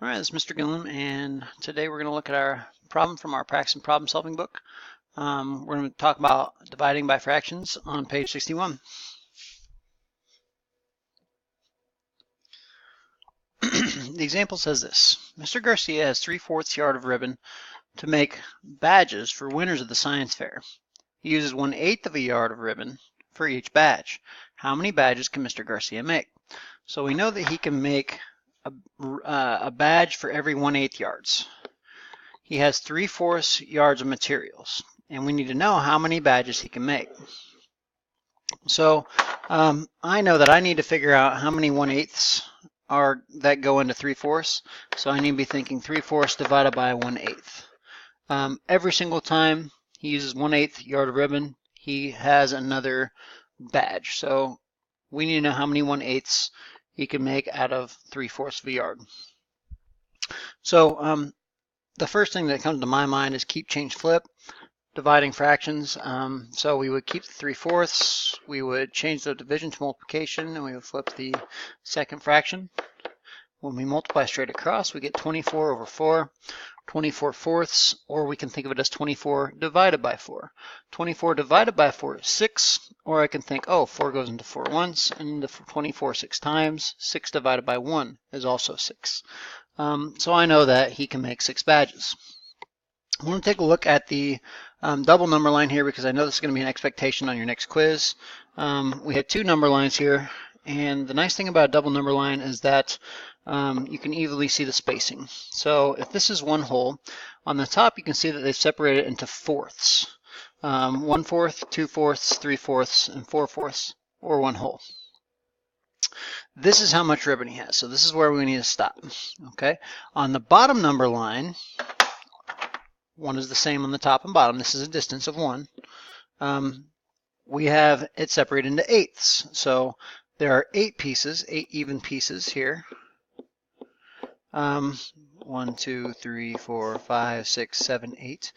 All right, this is Mr. Gillum, and today we're going to look at our problem from our Practicing Problem Solving book. We're going to talk about dividing by fractions on page 61. The example says this: Mr. Garcia has 3/4 yard of ribbon to make badges for winners of the science fair. He uses 1/8 of a yard of ribbon for each badge. How many badges can Mr. Garcia make? So we know that he can make a badge for every 1/8 yards. He has 3/4 yards of materials, and we need to know how many badges he can make. So I know that I need to figure out how many 1/8 are that go into 3/4. So I need to be thinking 3/4 divided by 1/8. Every single time he uses 1/8 yard of ribbon, he has another badge. So we need to know how many 1/8 he can make out of 3/4 of a yard. So the first thing that comes to my mind is keep, change, flip, dividing fractions. So we would keep the 3/4, we would change the division to multiplication, and we would flip the second fraction. When we multiply straight across, we get 24 over 4, 24/4, or we can think of it as 24 divided by 4. 24 divided by 4 is 6, or I can think, oh, 4 goes into 4 once, and into 24 6 times. 6 divided by 1 is also 6. So I know that he can make 6 badges. I want to take a look at the double number line here because I know this is going to be an expectation on your next quiz. We had 2 number lines here, and the nice thing about a double number line is that you can easily see the spacing. So if this is one whole, on the top you can see that they've separated it into fourths. 1/4, 2/4, 3/4, and 4/4, or one whole. This is how much ribbon he has, so this is where we need to stop. Okay, on the bottom number line, 1 is the same on the top and bottom. This is a distance of 1. We have it separated into 8ths. So there are 8 pieces, 8 even pieces here. 1, 2, 3, 4, 5, 6, 7, 8.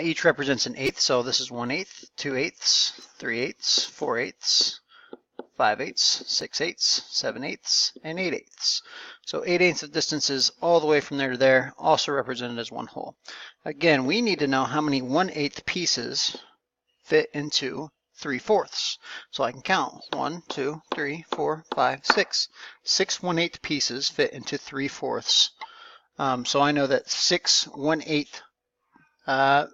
Each represents an 8th. So this is 1/8, 2/8, 3/8, 4/8, 5/8, 6/8, 7/8, and 8/8. So 8/8 of distances all the way from there to there, also represented as one whole. Again, we need to know how many 1/8 pieces fit into 3/4. So I can count 1, 2, 3, 4, 5, 6. 6 1/8 pieces fit into 3/4. So I know that 6 1/8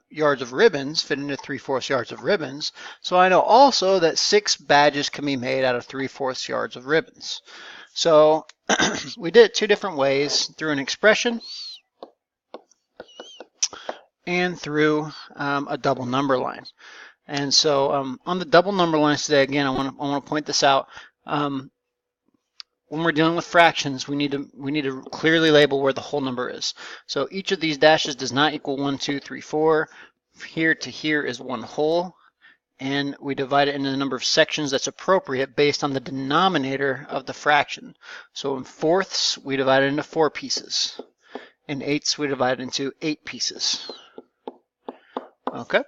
yards of ribbons fit into 3/4 yards of ribbons. So I know also that 6 badges can be made out of 3/4 yards of ribbons. So we did it 2 different ways, through an expression and through a double number line. And so on the double number lines today, again, I want to point this out. When we're dealing with fractions, we need to clearly label where the whole number is. So each of these dashes does not equal 1, 2, 3, 4. Here to here is one whole, and we divide it into the number of sections that's appropriate based on the denominator of the fraction. So in 4ths, we divide it into 4 pieces. In 8ths, we divide it into 8 pieces. Okay,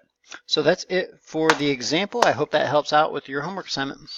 so that's it for the example. I hope that helps out with your homework assignment.